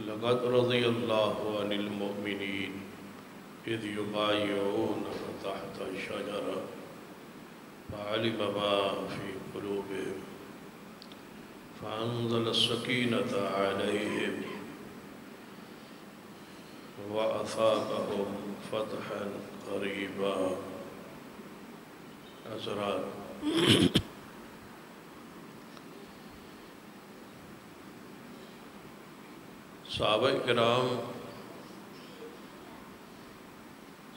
لقد رضي الله عن المؤمنين إذ يبايعونك تحت الشجرة فعلم ما في قلوبهم فأنزل السكينة عليهم وأثابهم فتحا قريبا. حضرات، صحابہ کرام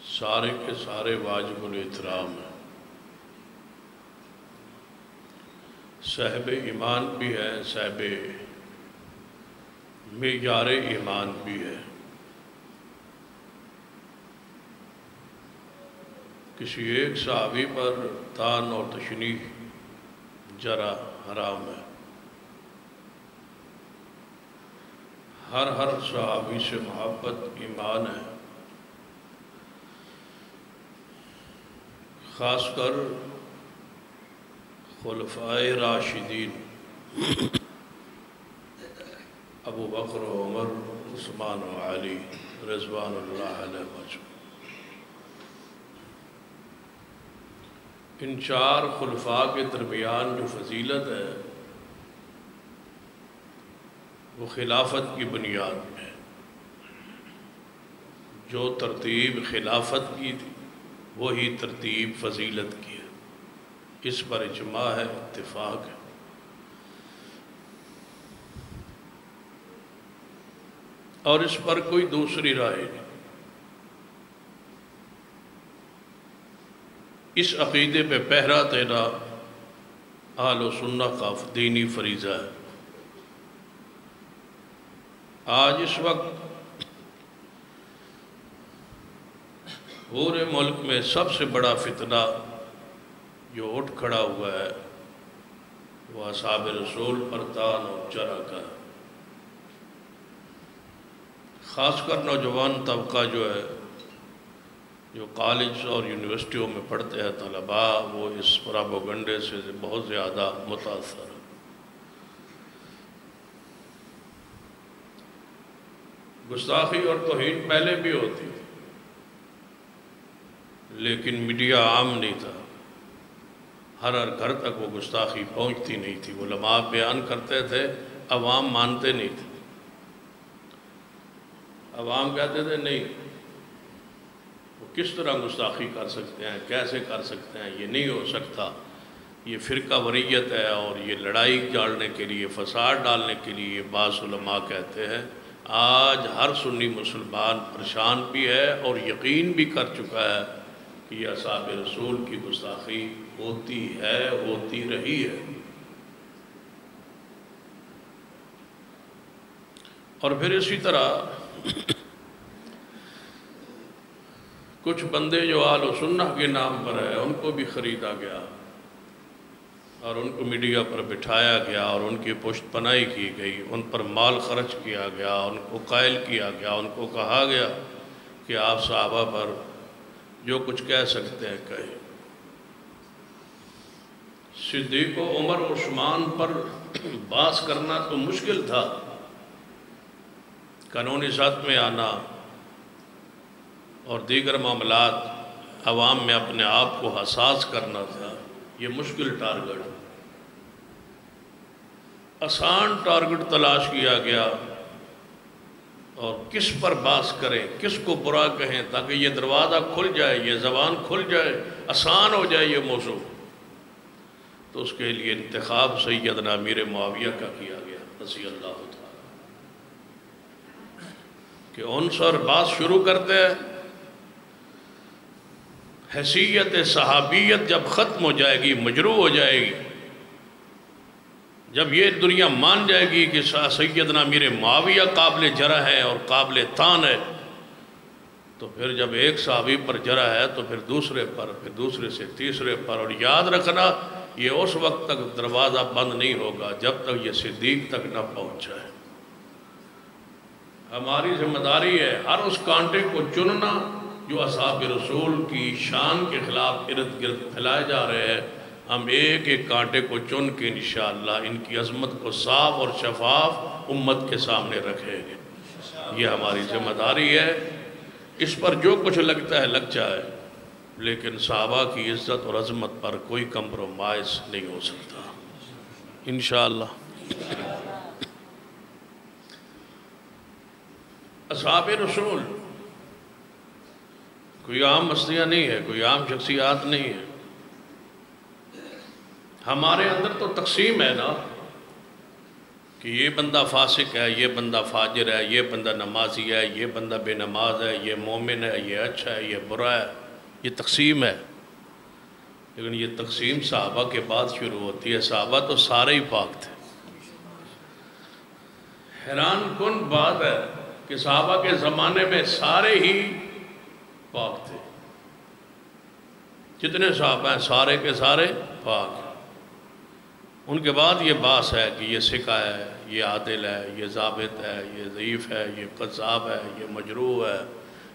سارے کے سارے واجب الاحترام ہیں، صاحب ایمان بھی ہے، صاحب معیار ایمان بھی ہے۔ کسی ایک صحابی پر طعن اور تشنیع جرح حرام ہے۔ ہر صحابی سے محبت ایمان ہے، خاص کر خلفائے راشدین ابو بکر و عمر عثمان و علی رضوان اللہ علیہ مجمعین۔ ان چار خلفاء کے درمیان جو فضیلت ہے وہ خلافت کی بنیاد ہے۔ جو ترتیب خلافت کی تھی وہی ترتیب فضیلت کی ہے، اس پر اجماع ہے، اتفاق ہے۔ اور اس پر کوئی دوسری رائے نہیں۔ اس عقیدے پہ پہرا دینا اہل و سنت کا دینی فریضہ ہے۔ آج اس وقت پورے ملک میں سب سے بڑا فتنہ جو اٹھ کھڑا ہوا ہے وہ اصحاب رسول پر طعن اور جرح کا ہے۔ خاص کر نوجوان طبقہ جو ہے، جو کالج اور یونیورسٹیوں میں پڑھتے ہیں طلباء، وہ اس پراپیگنڈے سے بہت زیادہ متاثر ہے۔ گستاخی اور توہین پہلے بھی ہوتی تھی، لیکن میڈیا عام نہیں تھا، ہر گھر تک وہ گستاخی پہنچتی نہیں تھی۔ علماء بیان کرتے تھے، عوام مانتے نہیں تھے۔ عوام کہتے تھے نہیں، وہ کس طرح گستاخی کر سکتے ہیں، کیسے کر سکتے ہیں، یہ نہیں ہو سکتا، یہ فرقہ وریت ہے اور یہ لڑائی ڈالنے کے لیے، فساد ڈالنے کے لیے بعض علماء کہتے ہیں۔ آج ہر سنی مسلمان پریشان بھی ہے اور یقین بھی کر چکا ہے کہ یہ اصحاب رسول کی گستاخی ہوتی ہے، ہوتی رہی ہے۔ اور پھر اسی طرح کچھ بندے جو اہل سنت کے نام پر ہے ان کو بھی خریدا گیا اور ان کو میڈیا پر بٹھایا گیا اور ان کی پشت پناہی کی گئی، ان پر مال خرچ کیا گیا، ان کو قائل کیا گیا، ان کو کہا گیا کہ آپ صحابہ پر جو کچھ کہہ سکتے ہیں کہیں۔ صدیق و عمر و عثمان پر بحث کرنا تو مشکل تھا، قانونی سطح میں آنا اور دیگر معاملات عوام میں اپنے آپ کو حساس کرنا تھا، یہ مشکل ٹارگٹ، آسان ٹارگٹ تلاش کیا گیا۔ اور کس پر بحث کریں، کس کو برا کہیں تاکہ یہ دروازہ کھل جائے، یہ زبان کھل جائے، آسان ہو جائے یہ موضوع، تو اس کے لیے انتخاب سیدنا امیر معاویہ کا کیا گیا رضی اللہ تعالیٰ، کہ ان سے بات شروع کرتے ہیں۔ حیثیت صحابیت جب ختم ہو جائے گی، مجروح ہو جائے گی، جب یہ دنیا مان جائے گی کہ سیدنا امیر معاویہ قابل جرح ہے اور قابل طعن ہے، تو پھر جب ایک صحابی پر جرح ہے تو پھر دوسرے پر، پھر دوسرے سے تیسرے پر۔ اور یاد رکھنا یہ اس وقت تک دروازہ بند نہیں ہوگا جب تک یہ صدیق تک نہ پہنچ جائے۔ ہماری ذمہ داری ہے ہر اس کانٹے کو چننا جو اصحاب رسول کی شان کے خلاف ارد گرد پھیلائے جا رہے ہیں۔ ہم ایک ایک کانٹے کو چن کے انشاءاللہ ان کی عظمت کو صاف اور شفاف امت کے سامنے رکھیں گے۔ یہ ہماری ذمہ داری ہے، اس پر جو کچھ لگتا ہے لگ جائے، لیکن صحابہ کی عزت اور عظمت پر کوئی کمپرومائز نہیں ہو سکتا انشاءاللہ۔ اصحاب رسول کوئی عام ہستیاں نہیں ہے، کوئی عام شخصیات نہیں ہے۔ ہمارے اندر تو تقسیم ہے نا کہ یہ بندہ فاسق ہے، یہ بندہ فاجر ہے، یہ بندہ نمازی ہے، یہ بندہ بے نماز ہے، یہ مومن ہے، یہ اچھا ہے، یہ برا ہے، یہ تقسیم ہے۔ لیکن یہ تقسیم صحابہ کے بعد شروع ہوتی ہے۔ صحابہ تو سارے ہی پاک تھے۔ حیران کن بات ہے کہ صحابہ کے زمانے میں سارے ہی پاک تھے، جتنے صحابہ ہیں سارے کے سارے پاک ہیں۔ ان کے بعد یہ باس ہے کہ یہ سکہ ہے، یہ عادل ہے، یہ ضابط ہے، یہ ضعیف ہے، یہ قذاب ہے، یہ مجروح ہے۔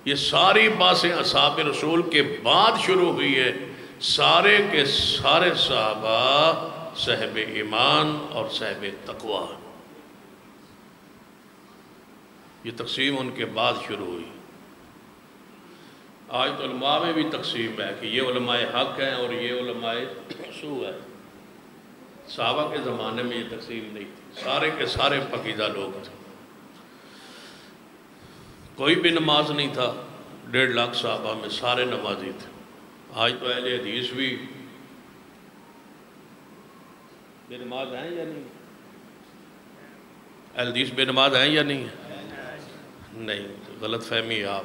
یہ ساری باسیں اصحاب رسول کے بعد شروع ہوئی ہے۔ سارے کے سارے صحابہ صاحب ایمان اور صاحب تقوی، یہ تقسیم ان کے بعد شروع ہوئی۔ آج تو علماء میں بھی تقسیم ہے کہ یہ علماء حق ہیں اور یہ علماء سو ہے۔ صحابہ کے زمانے میں یہ تقسیم نہیں تھی، سارے کے سارے پاکیزہ لوگ تھے، کوئی بھی نماز نہیں تھا۔ 1.5 لاکھ صحابہ میں سارے نمازی تھے۔ آج تو اہل حدیث بھی بے نماز ہیں یا نہیں؟ اہل حدیث بے نماز ہیں یا نہیں؟ نہیں، غلط فہمی ہے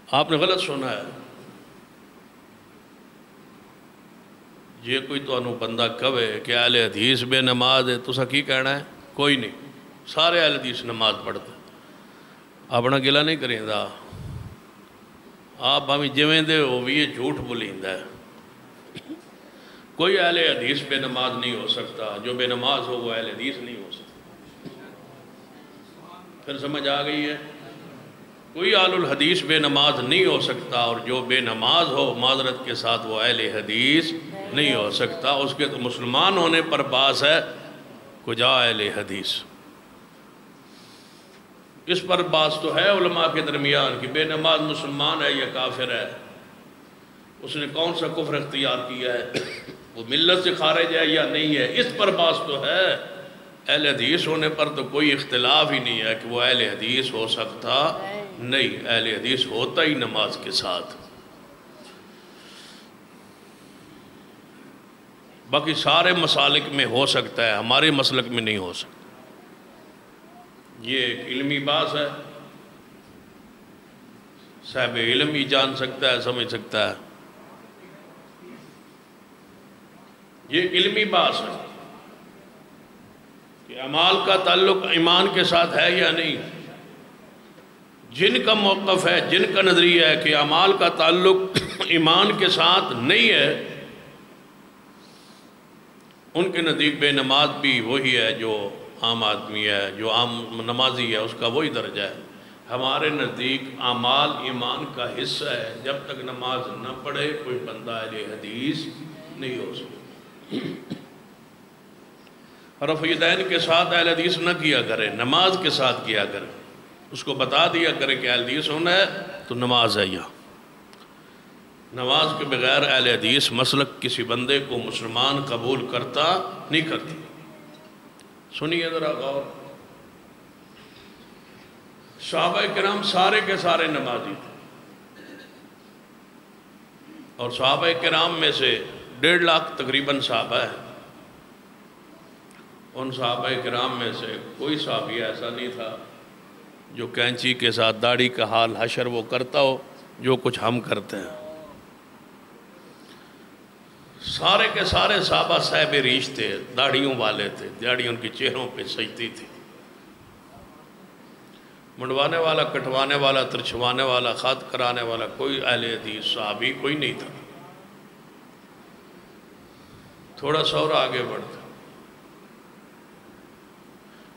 آپ نے غلط سنا ہے۔ یہ کوئی تو انہوں بندہ کہے کہ اہل حدیث بے نماز ہے، تو سا کی کہنا ہے؟ کوئی نہیں، سارے اہل حدیث نماز پڑھتے۔ اپنا گلہ نہیں کریں دا، آپ ہمیں جویں دے ہو بھی یہ جھوٹ بولیندا ہے۔ کوئی اہل حدیث بے نماز نہیں ہو سکتا، جو بے نماز ہو وہ اہل حدیث نہیں ہو سکتا۔ پھر سمجھ آ گئی ہے؟ کوئی اہل الحدیث بے نماز نہیں ہو سکتا، اور جو بے نماز ہو معذرت کے ساتھ وہ اہل حدیث نہیں ہو سکتا۔ اس کے تو مسلمان ہونے پر باس ہے، کجا اہل حدیث؟ اس پر باس تو ہے علماء کے درمیان کہ بے نماز مسلمان ہے یا کافر ہے، اس نے کون سا کفر اختیار کیا ہے، وہ ملت سے خارج ہے یا نہیں ہے، اس پر باس تو ہے۔ اہل حدیث ہونے پر تو کوئی اختلاف ہی نہیں ہے کہ وہ اہل حدیث ہو سکتا نہیں، اہل حدیث ہوتا ہی نماز کے ساتھ۔ باقی سارے مسالک میں ہو سکتا ہے، ہمارے مسلک میں نہیں ہو سکتا۔ یہ ایک علمی بات ہے، صاحب علم ہی جان سکتا ہے، سمجھ سکتا ہے۔ یہ علمی بات ہے کہ اعمال کا تعلق ایمان کے ساتھ ہے یا نہیں۔ جن کا موقف ہے، جن کا نظریہ ہے کہ اعمال کا تعلق ایمان کے ساتھ نہیں ہے، ان کے نزدیک بے نماز بھی وہی ہے جو عام آدمی ہے، جو عام نمازی ہے، اس کا وہی درجہ ہے۔ ہمارے نزدیک اعمال ایمان کا حصہ ہے، جب تک نماز نہ پڑھے کوئی بندہ اہل حدیث نہیں ہو سکتا۔ رفع یدین کے ساتھ اہل حدیث نہ کیا کرے، نماز کے ساتھ کیا کرے، اس کو بتا دیا کرے کہ اہل حدیث ہونا ہے تو نماز ہے۔ یا نماز کے بغیر اہل حدیث مسلک کسی بندے کو مسلمان قبول کرتا نہیں کرتی۔ سنیے ذرا غور، صحابہ کرام سارے کے سارے نمازی تھے، اور صحابہ کرام میں سے 1.5 لاکھ تقریباً صحابہ ہیں۔ ان صحابہ کرام میں سے کوئی صحابی ایسا نہیں تھا جو کینچی کے ساتھ داڑھی کا حال حشر وہ کرتا ہو جو کچھ ہم کرتے ہیں۔ سارے کے سارے صحابہ صاحب ریش تھے، داڑھیوں والے تھے، داڑھی ان کی چہروں پہ سجتی تھی۔ منڈوانے والا، کٹوانے والا، ترچھوانے والا، خط کرانے والا کوئی اہل حدیث صحابی کوئی نہیں تھا۔ تھوڑا سا اور آگے بڑھتے،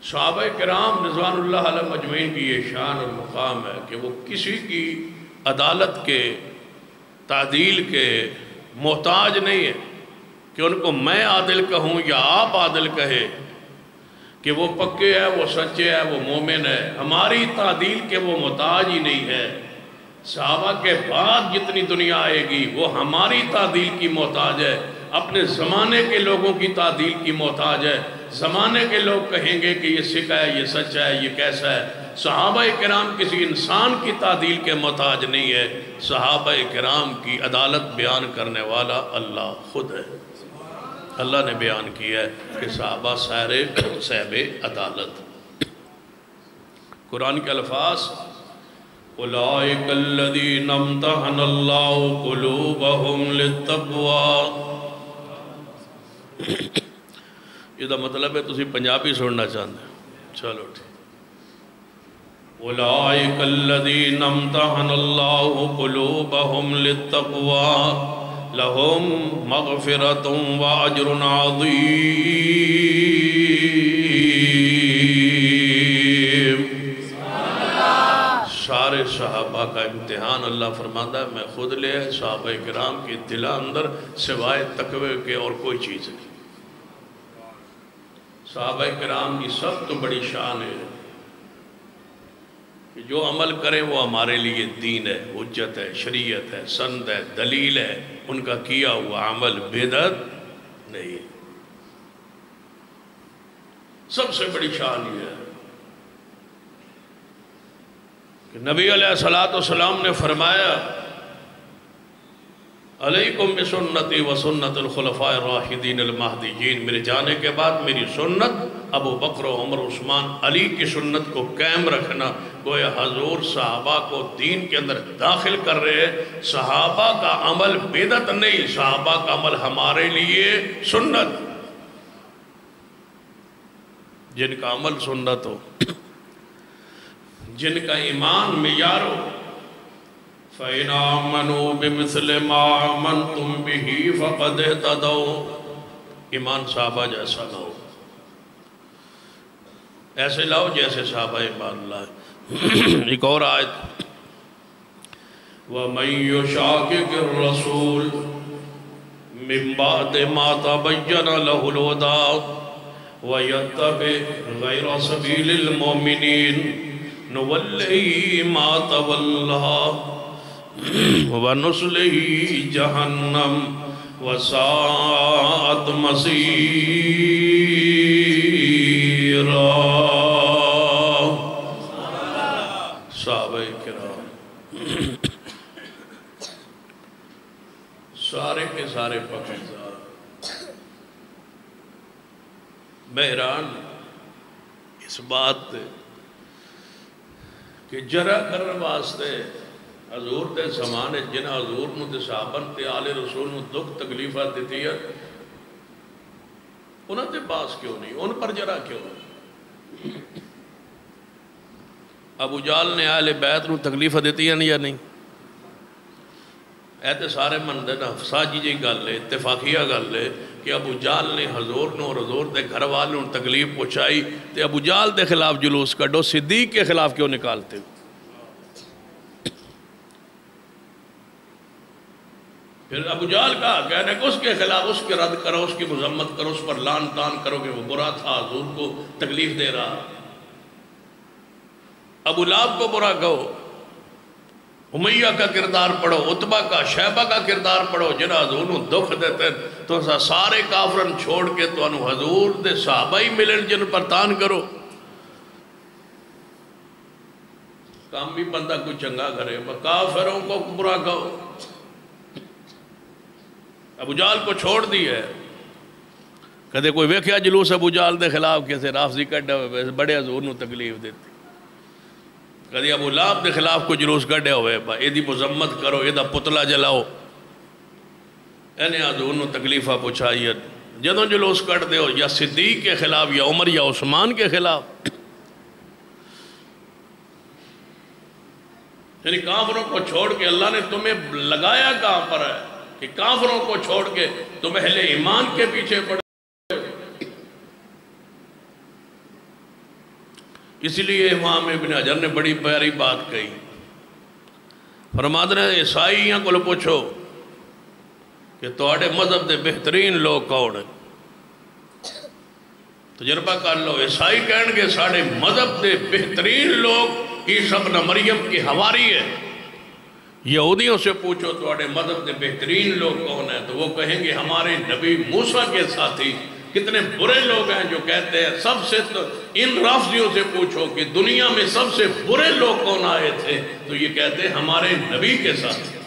صحابہ کرام رضوان اللہ علیہ مجمعین کی یہ شان اور مقام ہے کہ وہ کسی کی عدالت کے، تعدیل کے محتاج نہیں ہے کہ ان کو میں عادل کہوں یا آپ عادل کہے، کہ وہ پکے ہے، وہ سچے ہے، وہ مومن ہے، ہماری تعدیل کے وہ محتاج ہی نہیں ہے۔ صحابہ کے بعد جتنی دنیا آئے گی وہ ہماری تعدیل کی محتاج ہے، اپنے زمانے کے لوگوں کی تعدیل کی محتاج ہے۔ زمانے کے لوگ کہیں گے کہ یہ سکھا ہے، یہ سچا ہے، یہ کیسا ہے۔ صحابہ کرام کسی انسان کی تعدیل کے محتاج نہیں ہے، صحابہ کرام کی عدالت بیان کرنے والا اللہ خود ہے۔ اللہ نے بیان کیا ہے کہ صحابہ سارے صاحب عدالت۔ قرآن کے الفاظ اولئک الذین امتحن اللہ قلوبہم للتقوی، یہ دا مطلب ہے تسی پنجابی سننا چاہتے ہیں، چلو ٹھیک۔ اولئک الذین امتحن اللہ قلوبہم للتقوی لہم مغفرۃ واجر عظیم۔ سارے صحابہ کا امتحان اللہ فرماتا ہے میں خود لے ہے، صحابہ کرام کی دلہ اندر سوائے تقوی کے اور کوئی چیز نہیں۔ صحابہ کرام کی سب تو بڑی شان ہے کہ جو عمل کریں وہ ہمارے لیے دین ہے، حجت ہے، شریعت ہے، سند ہے، دلیل ہے، ان کا کیا ہوا عمل بدعت نہیں۔ سب سے بڑی شان یہ ہے کہ نبی علیہ السلام نے فرمایا علیکم بسنتی و سنت الخلفاء الراشدین المہدیین، میرے جانے کے بعد میری سنت، ابو بکر و عمر عثمان علی کی سنت کو قائم رکھنا۔ گویا حضور صحابہ کو دین کے اندر داخل کر رہے ہیں۔ صحابہ کا عمل بدعت نہیں، صحابہ کا عمل ہمارے لیے سنت۔ جن کا عمل سنت ہو، جن کا ایمان معیار ہو، فَإِنْ آمَنُوا بِمِثْلِ مَا آمَنْتُمْ بِهِ فَقَدْ اهْتَدَوْا، ایمان صحابہ جیسا لاؤ، ایسے لاؤ جیسے صحابہ ایمان لائے۔ ایک اور آیت وَمَنْ يُشَاقِقِ الرَّسُولِ مِنْ بَعْدِ مَا تَبَيَّنَ لَهُ الْهُدَىٰ وَيَتَّبِعْ غَيْرَ سَبِيلِ الْمُؤْمِنِينَ نُوَلِّهِ مَا تَوَلَّىٰ وَنُصْلِهِ جَهَنَّمَ وَسَاءَتْ مَصِيرًا۔ صحابہ کرام سارے کے سارے پاکیزہ، میں حیران اس بات کہ جرا کرنے واسطے حضور دے زمانے جنہ حضور نو دے صحابن تے آل رسول نو دکھ تکلیفہ دیتی ہے، انہاں تے باس کیوں نہیں، ان پر جرا کیوں نہیں؟ ابو جال نے آل بیت نو تکلیفہ دیتی ہے یا نہیں؟ ایتے سارے مندے نا ساجی جی گل لے، اتفاقیہ گل لے کہ ابو جال نے حضور نو اور حضور دے گھر والوں تکلیف پہنچائی تے ابو جال دے خلاف جلوس کڈو، صدیق کے خلاف کیوں نکالتے ہو؟ پھر ابو جال کہا کہنے کہ اس کے خلاف اس کے رد کرو، اس کی مذمت کرو، اس پر لان تان کرو کہ وہ برا تھا، حضور کو تکلیف دے رہا۔ ابو لہب کو برا کہو، امیہ کا کردار پڑھو، عتبہ کا، شیبہ کا کردار پڑھو، جنہ حضور نو دکھ دیتے تو سارے کافرن چھوڑ کے تو انہوں حضور دے صحابہ ہی ملن جن پر تان کرو۔ کام بھی بندہ کوئی چنگا کرے، کافروں کو برا کہو۔ ابو جال کو چھوڑ دی ہے، کہتے کوئی ویکھیا جلوس ابو جال دے خلاف کیسے رافضی کڈے ہوئے بڑے حضور نو تکلیف دیتی، کہتے ابو لہب دے خلاف کو جلوس کڈے ہوئے ایدی مذمت کرو، ایدہ پتلا جلاؤ، انہیں حضور نو تکلیفہ پوچھائیے۔ جدوں جلوس کٹ دے ہو یا صدیق کے خلاف یا عمر یا عثمان کے خلاف، یعنی کافروں کو چھوڑ کے اللہ نے تمہیں لگایا کہاں پر ہے کہ کافروں کو چھوڑ کے تم اہل ایمان کے پیچھے پڑے۔ اس لیے امام ابن حجر نے بڑی پیاری بات کہی، فرماتے ہیں عیسائیاں کو پوچھو کہ تواڈے مذہب دے بہترین لوگ کون ہیں، تجربہ کر لو، عیسائی کہن گے ساڑھے مذہب دے بہترین لوگ عیسیٰ ابن مریم کی حواری ہے۔ یہودیوں سے پوچھو تواڈے مذہب دے بہترین لوگ کون ہیں، تو وہ کہیں گے ہمارے نبی موسیٰ کے ساتھی۔ کتنے برے لوگ ہیں جو کہتے ہیں سب سے، تو ان رافضیوں سے پوچھو کہ دنیا میں سب سے برے لوگ کون آئے تھے، تو یہ کہتے ہیں ہمارے نبی کے ساتھی۔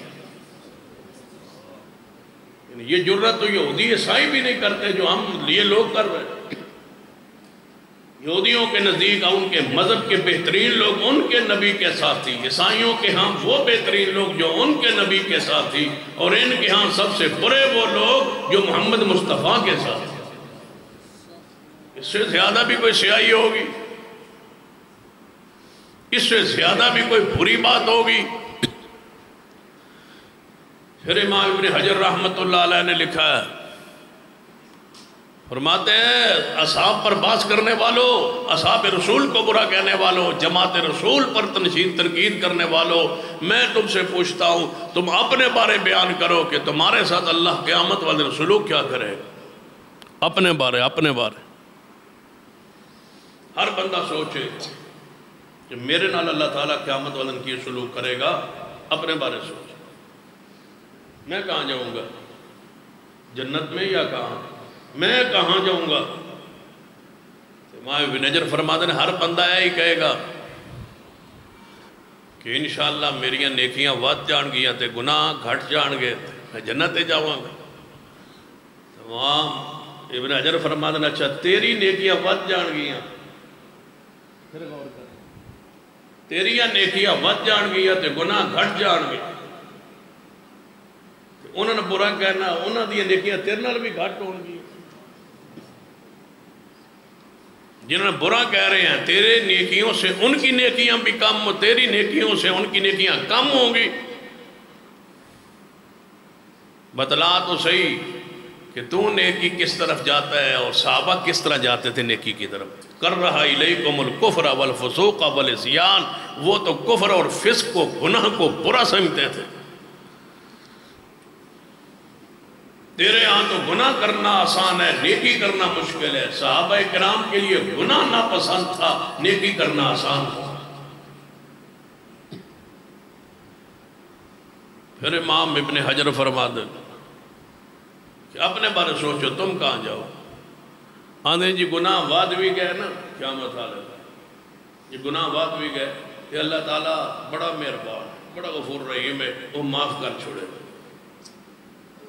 یہ جرت تو یہودی عیسائی بھی نہیں کرتے جو ہم یہ لوگ کر رہے ہیں۔ یہودیوں کے نزدیک ان کے مذہب کے بہترین لوگ ان کے نبی کے ساتھی، عیسائیوں کے ہاں وہ بہترین لوگ جو ان کے نبی کے ساتھی، اور ان کے ہاں سب سے برے وہ لوگ جو محمد مصطفیٰ کے ساتھی۔ اس سے زیادہ بھی کوئی سیاہی ہوگی، اس سے زیادہ بھی کوئی بری بات ہوگی؟ پھر امام ابن حجر رحمت اللہ علیہ نے لکھا ہے، فرماتے ہیں اصحاب پر باس کرنے والوں، اصحاب رسول کو برا کہنے والوں، جماعت رسول پر تنقید کرنے والوں، میں تم سے پوچھتا ہوں تم اپنے بارے بیان کرو کہ تمہارے ساتھ اللہ قیامت والے سلوک کیا کرے۔ اپنے بارے ہر بندہ سوچے کہ میرے نال اللہ تعالیٰ قیامت والے کی سلوک کرے گا۔ اپنے بارے سوچے، میں کہاں جاؤں گا، جنت میں یا کہاں، میں کہاں جاؤں گا؟ امام ابن حجر فرماتے ہیں ہر بندہ یہی کہے گا کہ انشاءاللہ میریاں نیکیاں ود جان گیاں تے گناہ گھٹ جان گے، میں جنت تے جاؤں گا۔ امام ابن حجر فرماتے ہیں اچھا تیری نیکیاں ود جان گیاں، تیریاں نیکیاں ود جان گیاں تے گناہ گھٹ جان گے، انہوں نے برا کہنا انہوں نے نیکیاں تیرے نال بھی گھٹ ہون گی۔ جنہوں نے برا کہہ رہے ہیں تیرے نیکیوں سے ان کی نیکیاں بھی کم، تیری نیکیوں سے ان کی نیکیاں کم ہوں گی۔ بتلا تو صحیح کہ تو نیکی کس طرف جاتا ہے اور صحابہ کس طرح جاتے تھے نیکی کی طرف۔ کر رہا الیکم الکفر والفسوق والعصیان، وہ تو کفر اور فسق کو، گناہ کو برا سمجھتے تھے۔ تیرے ہاں تو گناہ کرنا آسان ہے، نیکی کرنا مشکل ہے۔ صحابہ کرام کے لیے گناہ ناپسند تھا، نیکی کرنا آسان تھا۔ پھر امام ابن حجر فرماتے ہیں کہ اپنے بارے سوچو تم کہاں جاؤ۔ آندھے جی گناہ واد بھی گئے نا، کیا مسئلہ ہے، یہ گناہ واد بھی گئے کہ اللہ تعالیٰ بڑا مہربان، بڑا غفور رحیم ہے، وہ معاف کر چھوڑے۔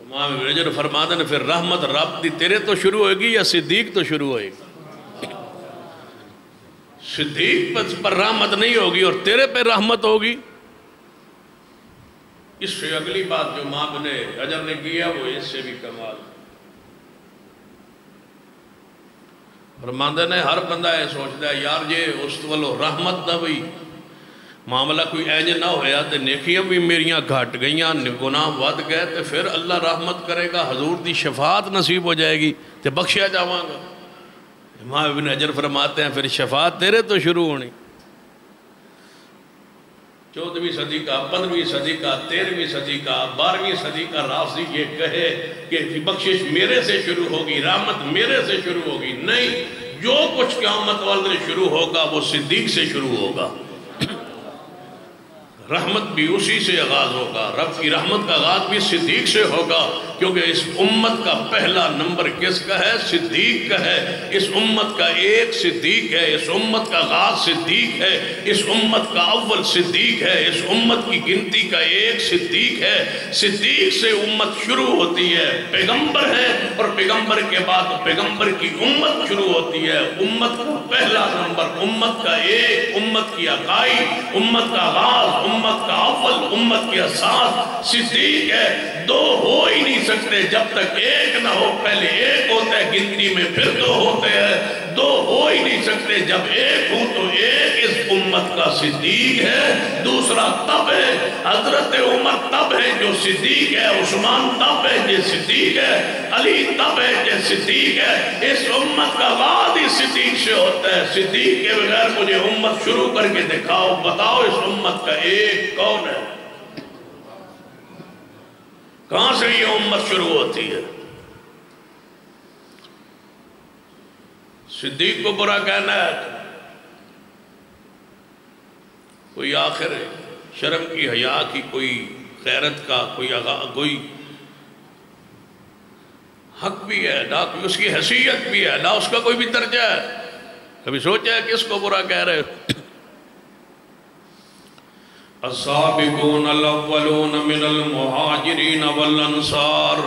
امام ابن حجر فرماتے ہیں پھر رحمت رب دی تیرے تو شروع ہوئے گی یا صدیق تو شروع ہوئے گی؟ صدیق پر رحمت نہیں ہوگی اور تیرے پہ رحمت ہوگی۔ اس سے اگلی بات جو امام ابن حجر نے کیا وہ اس سے بھی کمال۔ فرماتے ہیں ہر بندہ یہ سوچتا ہے یار یہ اس والو رحمت نہ ہوئی، معاملہ کوئی اینج نہ ہویا تے نیکیاں بھی میریاں گھٹ گئیاں، گناہ ود گئے تے پھر اللہ رحمت کرے گا، حضور دی شفاعت نصیب ہو جائے گی تے بخشیا جاواں گا۔ امام ابن حجر فرماتے ہیں پھر شفاعت تیرے تو شروع ہونی۔ 14ویں صدی کا، 15ویں صدی کا، 13ویں صدی کا، 12ویں صدی کا رافضی یہ کہے کہ بخشش میرے سے شروع ہوگی، رحمت میرے سے شروع ہوگی، نہیں، جو کچھ قیامت والے شروع ہوگا وہ صدیق سے شروع ہوگا۔ رحمت بھی اسی سے آغاز ہوگا، رب کی رحمت کا آغاز بھی صدیق سے ہوگا، کیونکہ اس امت کا پہلا نمبر کس کا ہے؟ صدیق کا ہے۔ اس امت کا ایک صدیق ہے، اس امت کا آغاز صدیق ہے، اس امت کا اول صدیق ہے، اس امت کی گنتی کا ایک صدیق ہے۔ صدیق سے امت شروع ہوتی ہے، پیغمبر ہے اور پیغمبر کے بعد پیغمبر کی امت شروع ہوتی ہے۔ امت کا پہلا نمبر، امت کا ایک، امت کی عقائد، امت کا آغاز، امت کا اول، امت کی اساس صدیق ہے۔ دو ہو ہی نہیں سکتے جب تک ایک نہ ہو، پہلے ایک ہوتا ہے گنتی میں پھر دو ہوتے ہیں، دو ہو ہی نہیں سکتے جب ایک ہو تو ایک اس امت کا صدیق ہے، دوسرا تب ہے، حضرت عمر تب ہے جو صدیق ہے، عثمان تب ہے جو صدیق ہے، علی تب ہے جو صدیق ہے۔ اس امت کا بعد ہی صدیق سے ہوتا ہے۔ صدیق کے بغیر مجھے امت شروع کر کے دکھاؤ، بتاؤ اس امت کا ایک کون ہے؟ کہاں سے یہ امت شروع ہوتی ہے؟ صدیق کو برا کہنا ہے کوئی آخر شرم کی حیا کی کوئی غیرت کا کوئی حق بھی ہے نہ کوئی اس کی حیثیت بھی ہے نہ اس کا کوئی بھی درجہ ہے. کبھی سوچا ہے کس کو برا کہہ رہے ہو؟ السابقون الاولون من المہاجرین والانصار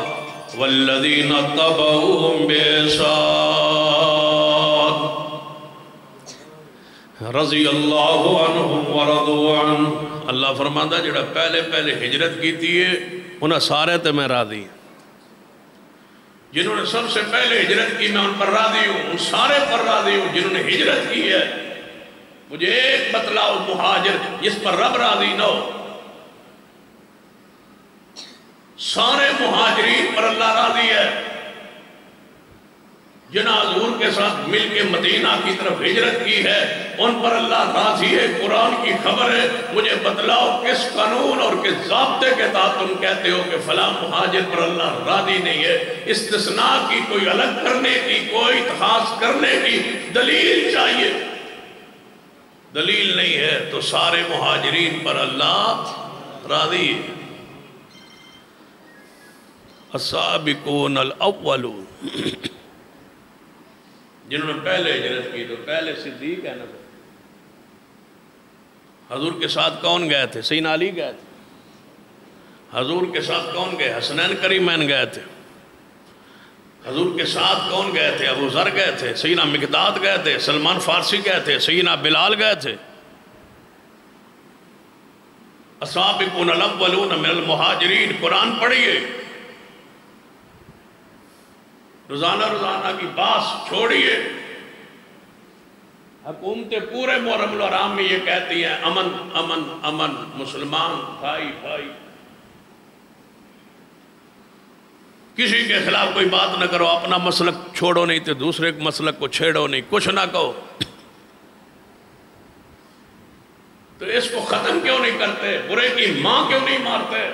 والذین اتبعوهم بإحسان رضی اللہ عنہم ورضوا عنہ. اللہ فرماتا جڑا پہلے ہجرت کی تھی انہیں سارے تے میں راضی ہوں. جنہوں نے سب سے پہلے ہجرت کی میں ان پر راضی ہوں، ان سارے پر راضی ہوں جنہوں نے ہجرت کی ہے. مجھے ایک بتلاؤ مہاجر جس پر رب راضی نہ ہو. سارے مہاجرین پر اللہ راضی ہے. جنہاں حضور کے ساتھ مل کے مدینہ کی طرف ہجرت کی ہے ان پر اللہ راضی ہے. قرآن کی خبر ہے. مجھے بتلاؤ کس قانون اور کس ضابطے کے تحت تم کہتے ہو کہ فلاں مہاجر پر اللہ راضی نہیں ہے؟ استثناء کی کوئی الگ کرنے کی کوئی خاص کرنے کی دلیل چاہیے. دلیل نہیں ہے تو سارے مہاجرین پر اللہ راضی ہے. السابقون الاولون جنہوں نے پہلے ہجرت کی تو پہلے صدیق ہے نا. حضور کے ساتھ کون گئے تھے؟ سیدنا علی گئے تھے. حضور کے ساتھ کون گئے؟ حسنین کریمین گئے تھے. حضور کے ساتھ کون گئے تھے؟ ابو ذر گئے تھے. سیدنا مقداد گئے تھے. سلمان فارسی گئے تھے. سیدنا بلال گئے تھے. السابقون الاولون من المہاجرین. قرآن پڑھیے. روزانہ کی باس چھوڑیے. حکومتیں پورے محرم الحرام میں یہ کہتی ہیں امن امن امن، مسلمان بھائی بھائی، کسی کے خلاف کوئی بات نہ کرو، اپنا مسلک چھوڑو نہیں تو دوسرے مسلک کو چھیڑو نہیں، کچھ نہ کہو. تو اس کو ختم کیوں نہیں کرتے؟ برے کی ماں کیوں نہیں مارتے؟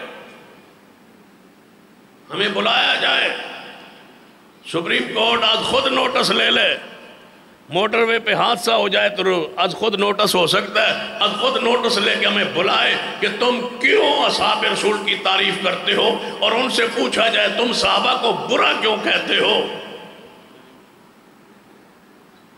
ہمیں بلایا جائے. سپریم کورٹ آج خود نوٹس لے لے. موٹر وے پہ حادثہ ہو جائے تو آج خود نوٹس ہو سکتا ہے. آج خود نوٹس لے کے ہمیں بلائے کہ تم کیوں اصحاب رسول کی تعریف کرتے ہو، اور ان سے پوچھا جائے تم صحابہ کو برا کیوں کہتے ہو.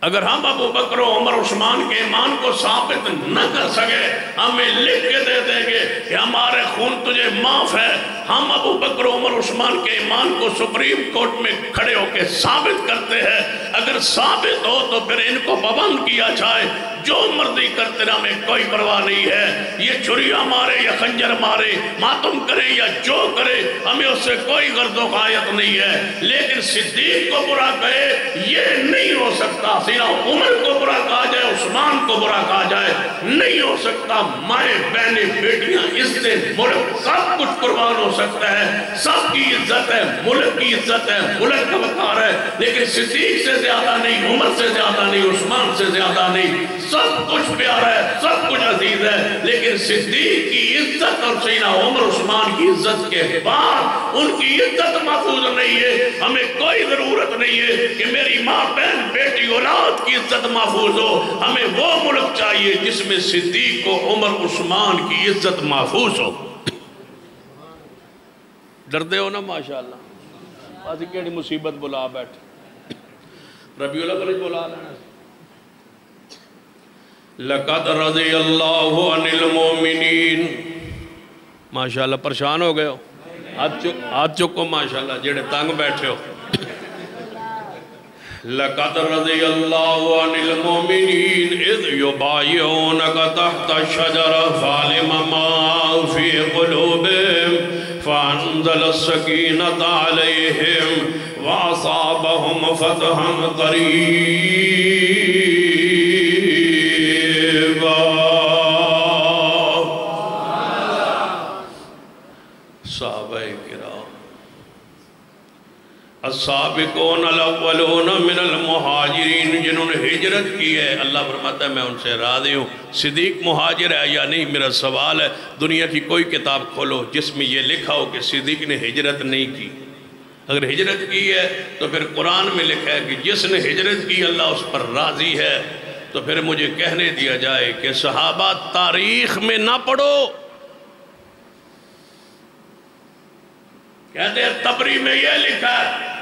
اگر ہم ابو بکر و عمر عثمان کے ایمان کو ثابت نہ کر سکے، ہمیں لکھ کے دے دیں گے کہ ہمارے خون تجھے معاف ہے. ہم ابو بکر و عمر عثمان کے ایمان کو سپریم کورٹ میں کھڑے ہو کے ثابت کرتے ہیں. اگر ثابت ہو تو پھر ان کو پابند کیا جائے. جو مرضی کرتے رہے، ہمیں کوئی پرواہ نہیں ہے. یہ چھریاں مارے یا خنجر مارے، ماتم کرے یا جو کرے، ہمیں اس سے کوئی غرض و غایت نہیں ہے. لیکن صدیق کو برا کہے یہ نہیں ہو سکتا. سیدنا عمر کو برا کہا جائے، عثمان کو برا کہا جائے، نہیں ہو سکتا. مائیں بہنیں بیٹیاں عزتیں ملک سب کچھ قربان ہو سکتا ہے. سب کی عزت ہے، ملک کی عزت ہے، ملک کا وقار ہے. لیکن صدیق سے زیادہ نہیں، عمر سے زیادہ نہیں، عثمان سے زیادہ نہیں. سب کچھ پیارا ہے، سب کچھ عزیز ہے. لیکن صدیق کی عزت اور سیدنا عمر عثمان کی عزت کے بعد ان کی عزت محفوظ نہیں ہے. ہمیں کوئی ضرورت نہیں ہے کہ میری ماں بہن بیٹی اولاد کی عزت محفوظ ہو. ہمیں وہ ملک چاہیے جس میں صدیق و عمر عثمان کی عزت محفوظ ہو. ڈردے ہو نا ماشاءاللہ. آج کیڑی مصیبت بلا بیٹھے. ربیع الاول بلا لینا. لَقَدْ رَضِيَ اللَّهُ عَنِ الْمُؤْمِنِينَ. ماشاءاللہ پریشان ہو گئے ہو؟ ہاتھ چکو ماشاءاللہ جڑے تنگ بیٹھے ہو. لَقَدْ رَضِيَ اللَّهُ عَنِ الْمُؤْمِنِينَ إِذْ يُبَايِعُونَكَ تَحْتَ الشَّجَرَةِ فَعَلِمَ مَا فِي قُلُوبِهِمْ فَأَنزَلَ السَّكِينَةَ عَلَيْهِمْ وَأَصَابَهُمْ فَتْحًا قَرِيبًا. صحابہ کرام السابقون الاولون من المہاجرین، جنہوں نے ہجرت کی ہے، اللہ فرماتا ہے میں ان سے راضی ہوں. صدیق مہاجر ہے یا نہیں، میرا سوال ہے. دنیا کی کوئی کتاب کھولو جس میں یہ لکھا ہو کہ صدیق نے ہجرت نہیں کی. اگر ہجرت کی ہے تو پھر قرآن میں لکھا ہے کہ جس نے ہجرت کی اللہ اس پر راضی ہے، تو پھر مجھے کہنے دیا جائے کہ صحابہ تاریخ میں نہ پڑھو، کہتے ہیں تبری میں یہ لکھا ہے،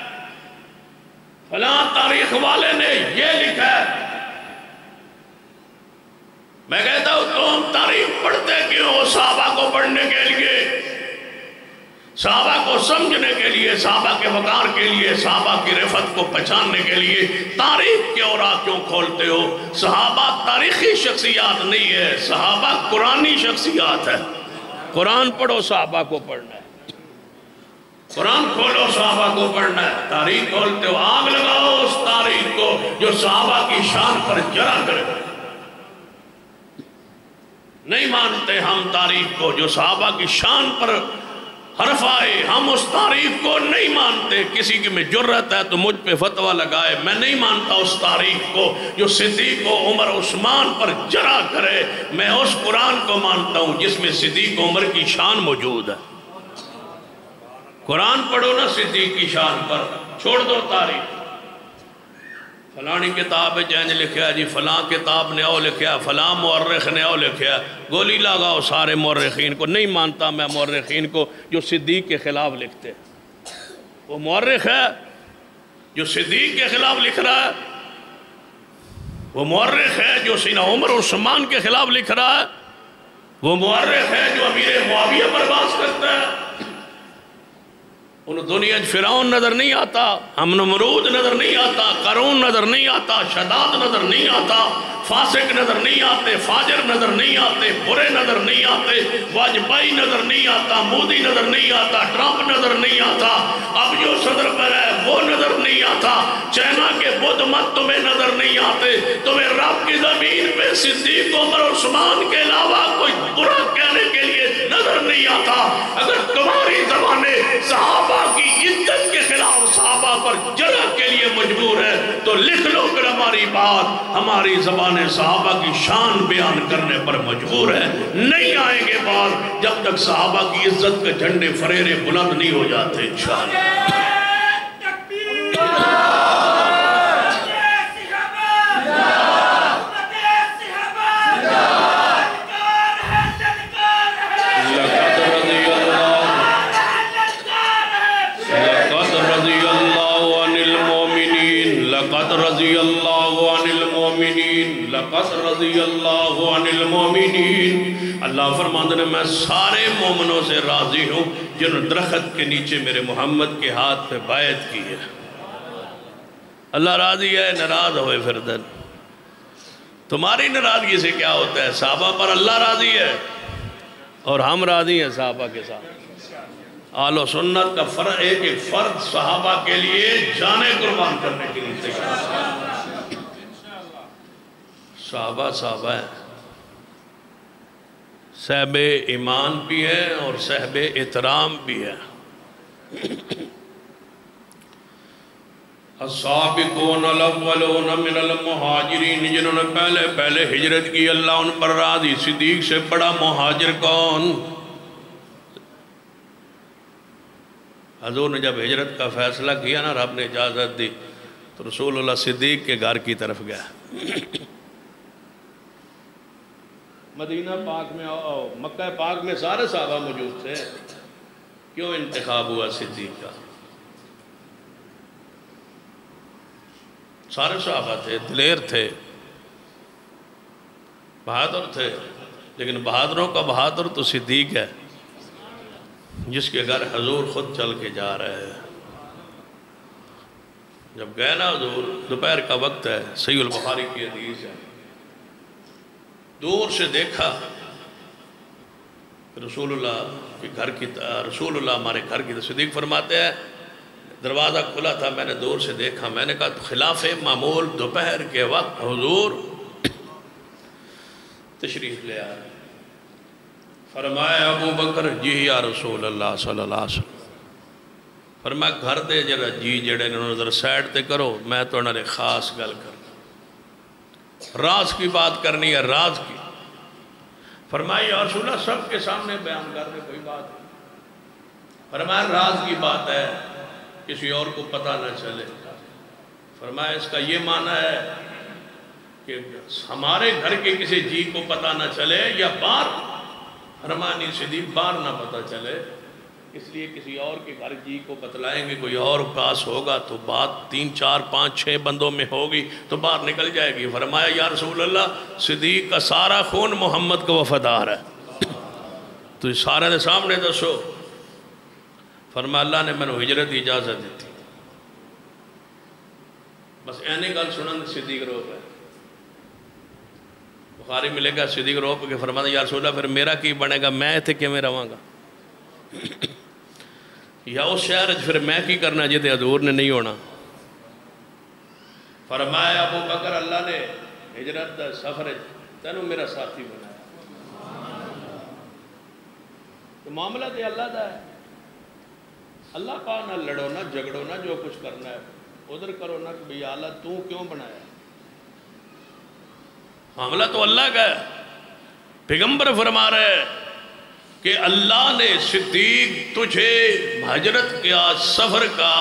فلاں تاریخ والے نے یہ لکھا ہے۔ میں کہتا ہوں تم تاریخ پڑھتے کیوں؟ صحابہ کو پڑھنے کے لیے، صحابہ کو سمجھنے کے لیے، صحابہ کے وقار کے لیے، صحابہ کی رفعت کو پہچاننے کے لیے تاریخ کے اوراق کیوں کھولتے ہو؟ صحابہ تاریخی شخصیات نہیں ہے، صحابہ قرآنی شخصیات ہے۔ قرآن پڑھو، صحابہ کو پڑھنا ہے، قرآن کھولو، صحابہ کو پڑھنا ہے۔ تاریخ کھولتے ہو، آگ لگاؤ اس تاریخ کو جو صحابہ کی شان پر جرا کرے۔ نہیں مانتے ہم تاریخ کو جو صحابہ کی شان پر حرف آئے، ہم اس تاریخ کو نہیں مانتے۔ کسی کی میں جرت ہے تو مجھ پہ فتویٰ لگائے، میں نہیں مانتا اس تاریخ کو جو صدیق و عمر عثمان پر جرا کرے۔ میں اس قرآن کو مانتا ہوں جس میں صدیق و عمر کی شان موجود ہے۔ قرآن پڑھو نا صدیق کی شان پر، چھوڑ دو تاریخ۔ فلانی کتاب جائیں لکھیا جی، فلاں کتاب نے او لکھیا، فلاں مورخ نے او لکھیا، گولی لگاؤ سارے مورخین کو۔ نہیں مانتا میں مورخین کو جو صدیق کے خلاف لکھتے ہیں۔ وہ مورخ ہے جو صدیق کے خلاف لکھ رہا ہے، وہ مورخ ہے جو سینہ عمر عثمان کے خلاف لکھ رہا ہے، وہ مورخ ہے جو امیر معاویہ پر بحث کرتا ہے۔ انہوں دنیا فرعون نظر نہیں آتا، ہم نمرود نظر نہیں آتا، قارون نظر نہیں آتا، شداد نظر نہیں آتا، فاسق نظر نہیں آتے، فاجر نظر نہیں آتے، برے نظر نہیں آتے، واجپائی نظر نہیں آتا، مودی نظر نہیں آتا، ٹرمپ نظر نہیں آتا، اب جو صدر پر ہے وہ نظر نہیں آتا، چائنا کے بدھ مت تمہیں نظر نہیں آتے، تمہیں رب کی زمین پہ صدیق عمر عثمان کے علاوہ کوئی برا کہنے کے لیے نظر نہیں آتا۔ اگر تمہاری زبانیں صحابہ کی عزت کے خلاف صحابہ پر جرح کے لیے مجبور ہے تو لکھ لو پھر ہماری بات، ہماری زبانیں صحابہ کی شان بیان کرنے پر مجبور ہے۔ نہیں آئیں گے بات جب تک صحابہ کی عزت کے جھنڈے فریرے بلند نہیں ہو جاتے انشاءاللہ۔ رضی اللہ عن المومنین، لقد رضی اللہ عن المومنین۔ اللہ فرماندے نے میں سارے مومنوں سے راضی ہوں جنہوں درخت کے نیچے میرے محمد کے ہاتھ پہ بیعت کی ہے۔ اللہ راضی ہے، ناراض ہوئے پھر دن تمہاری ناراضگی سے کیا ہوتا ہے؟ صحابہ پر اللہ راضی ہے اور ہم راضی ہیں صحابہ کے ساتھ۔ آل و سنت کا فرق ہے کہ فرد صحابہ کے لیے جانیں قربان کرنے کے لیے تیار۔ صحابہ ہیں، صاحب ایمان بھی ہیں اور صاحب احترام بھی ہیں۔ السابقون الاولون من المہاجرین، جنہوں نے پہلے ہجرت کی، اللہ ان پر راضی۔ صدیق سے بڑا مہاجر کون؟ حضور نے جب ہجرت کا فیصلہ کیا نا، رب نے اجازت دی تو رسول اللہ صدیق کے گھر کی طرف گیا۔ مدینہ پاک میں مکہ پاک میں سارے صحابہ موجود تھے، کیوں انتخاب ہوا صدیق کا؟ سارے صحابہ تھے، دلیر تھے، بہادر تھے، لیکن بہادروں کا بہادر تو صدیق ہے جس کے گھر حضور خود چل کے جا رہے ہیں۔ جب گئے نا حضور، دوپہر کا وقت ہے، صحیح البخاری کی حدیث ہے، دور سے دیکھا رسول اللہ ہمارے گھر کی، صدیق فرماتے ہیں دروازہ کھلا تھا، میں نے دور سے دیکھا، میں نے کہا خلاف معمول دوپہر کے وقت حضور تشریف لے آئے۔ فرمایا ابو بکر جی یا رسول اللہ صلی اللہ علیہ وسلم، فرمایا گھر دے جرا جی جڑے نظر سائڈ تے کرو، میں تو انہوں نے خاص گل کرنا، راز کی بات کرنی ہے، راز کی۔ فرمایا یا رسول اللہ سب کے سامنے بیان کر دے، کوئی بات نہیں۔ فرمایا راز کی بات ہے، کسی اور کو پتہ نہ چلے۔ فرمایا اس کا یہ معنی ہے کہ ہمارے گھر کے کسی جی کو پتہ نہ چلے یا باہر فرمانی صدیق باہر نہ پتہ چلے، اس لیے کسی اور کے گھر جی کو بتلائیں گے، کوئی اور پاس ہوگا تو بات 3 4 5 6 بندوں میں ہوگی تو باہر نکل جائے گی۔ فرمایا یا رسول اللہ صدیق کا سارا خون محمد کا وفادار ہے، تو سارے دے سامنے دسو۔ فرمایا اللہ نے میں نے ہجرت کی اجازت دیتی، بس اینی گل سنن صدیق رو پہ بخاری ملے گا صدیق رو پہ کہ فرمایا یا رسول اللہ پھر میرا کی بنے گا، میں تھے کہ میں رہاں گا یا اس شہر پھر میں کی کرنا جیتے حضور نے نہیں ہونا۔ فرمایا ابو بکر اللہ نے ہجرت دا سفر تینوں میرا ساتھی بنایا، تو معاملہ دے اللہ دا ہے، اللہ کا نہ لڑو نہ جھگڑو نہ جو کچھ کرنا ہے ادھر کرو نہ کہ بھئی اللہ تو کیوں بنایا، معاملہ تو اللہ کا ہے۔ پیغمبر فرما رہے ہیں کہ اللہ نے صدیق تجھے ہجرت کا سفر کا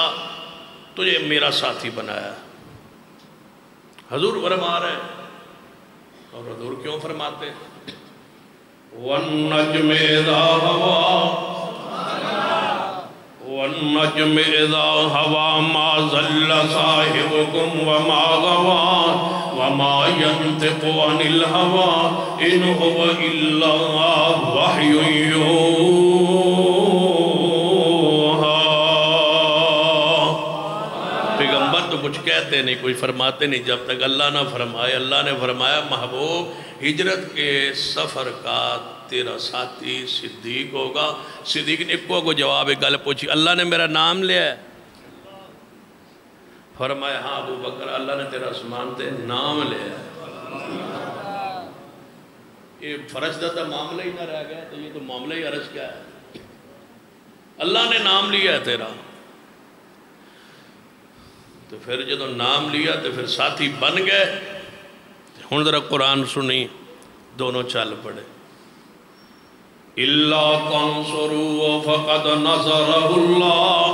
تجھے میرا ساتھی بنایا۔ حضور فرما رہے ہیں، اور حضور کیوں فرماتے ہیں وَالنَّجْمِ اِذَا هَوَا وَالنَّجْمِ اِذَا هَوَا مَا ضَلَّ صَاحِبُكُمْ وَمَا غَوَا وَمَا يَنْتِقُ عَنِ الْهَوَا إِنْ هُوَ إِلَّا وَحْيٌ يُوحَىٰ۔ پیغمبر تو کچھ کہتے نہیں، کوئی فرماتے نہیں جب تک اللہ نہ فرمائے۔ اللہ نے فرمایا محبوب ہجرت کے سفر کا تیرا ساتھی صدیق ہوگا۔ صدیق نے کو جواب گل پوچھی اللہ نے میرا نام لیا ہے؟ فرمایا ہاں ابو بکر اللہ نے تیرا اسمان تے نام لیا ہے۔ یہ فرج دا معاملہ ہی نہ رہ گیا تو یہ تو معاملہ ہی عرض کیا ہے، اللہ نے نام لیا ہے تیرا۔ تو پھر جدو نام لیا تو پھر ساتھی بن گئے۔ ہن ذرا قرآن سنی، دونوں چل پڑے۔ إِلَّا تَنْصُرُوا فَقَدْ نَصَرَهُ اللَّهُ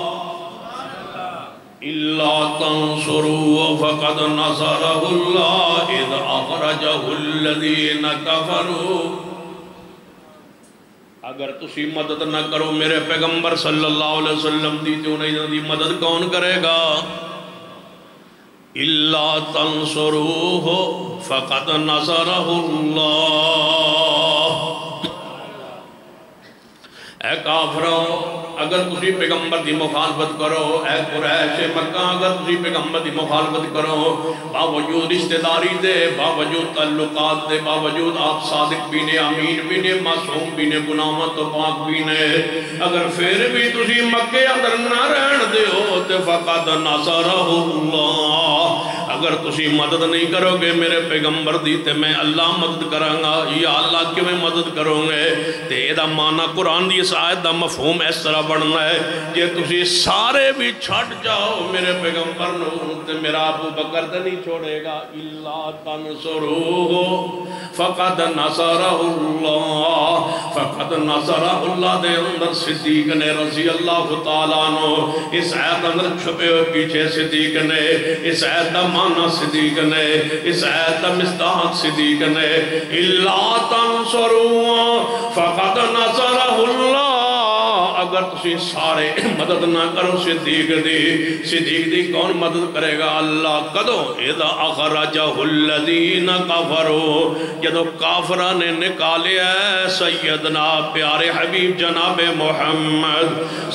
إِلَّا تَنْصُرُوا فَقَدْ نَصَرَهُ اللَّهُ إِذْ أَخْرَجَهُ الَّذِينَ كَفَرُوا۔ اگر تسی مدد نہ کرو میرے پیغمبر صلی اللہ علیہ وسلم دی تو انہیں دی مدد کون کرے گا؟ إِلَّا تَنْصُرُوهُ فَقَدْ نَصَرَهُ اللَّهُ۔ اے کافروں اگر تسی پیغمبر دی مخالفت کرو، اے قریش مکہ اگر تسی پیغمبر دی مخالفت کرو، باوجود رشتہ داری دے، باوجود تعلقات دے، باوجود آپ صادق بھی نے، امین بھی نے، معصوم بھی نے، گناہوں تو پاک بھی نے، اگر پھر بھی تسی مکے اندر نہ رہن دے ہو تو فقد نصرہ اللہ۔ اگر تسی مدد نہیں کرو گے میرے پیغمبر دی تے میں اللہ مدد کروں گا۔ یا اللہ کیوں میں مدد کروں گے؟ تے ایدہ معنی قرآن دی اس آیت دا مفہوم اس طرح بڑھنا ہے کہ تسی سارے بھی چھٹ جاؤ میرے پیغمبر نو تے میرا ابو بکر تے نہیں چھوڑے گا۔ اِلَّا تَنْصُرُوهُ فَقَدْ نَصَرَهُ اللَّهُ فَقَدْ نَصَرَهُ اللَّهُ دے اندر صدیق نے رضی اللہ تعالیٰ عنہ اس آیت اندر چھپے ہوئے پیچھے صدیق نے، اس آیت دا معنی صدیق نے، اس آیت دا مصداق صدیق نے۔ اِلَّا تَنْصُرُوهُ فَقَدْ نَصَرَهُ اللَّهُ اگر تسی سارے مدد نہ کرو صدیق دی کون مدد کرے گا؟ اللہ۔ کدو اِذَا أَخْرَجَهُ الَّذِينَ كَفَرُوا جدو کافرہ نے نکالیا ہے سیدنا پیارے حبیب جناب محمد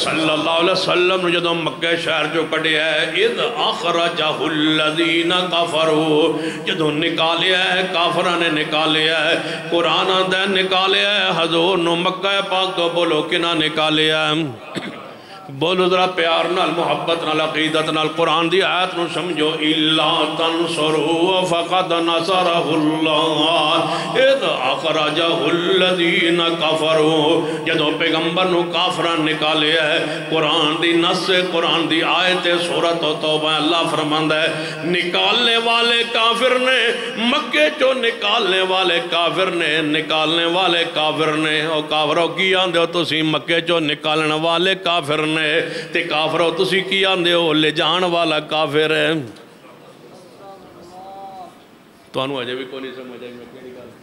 صلی اللہ علیہ وسلم جدو مکہ شہر جو کڑے ہے اِذَا أَخْرَجَهُ الَّذِينَ كَفَرُوا جدو نکالیا ہے کافرہ نے نکالیا ہے، قرآن دے نکالیا ہے، حضور نو مکہ پاک تو بولو کنا نکالیا ہے؟ بولو ذرا پیار نال محبت نال عقیدت نال قرآن دی آیت نو سمجھو۔ اِلَّا تَنْصُرُوهُ فَقَدْ نَصَرَهُ اللَّهُ اِذْ أَخْرَجَهُ الَّذِينَ كَفَرُوا جدو پیغمبر نو کافران نکالے ہے، قرآن دی نص قرآن دی آیت سورت و توبہ اللہ فرماندہ ہے نکالنے والے کافر نے مکے چو نکالنے والے کافر نے نکالنے والے کافر نے او کافروں کی آندے ہو تو سی مکے چو نکالنے والے کافر نے ہے تے کافرو تسی کی آندے ہو لے جان والا کافر ہے تو انہوں اجے بھی کوئی نہیں سمجھا میں کیا نہیں کہا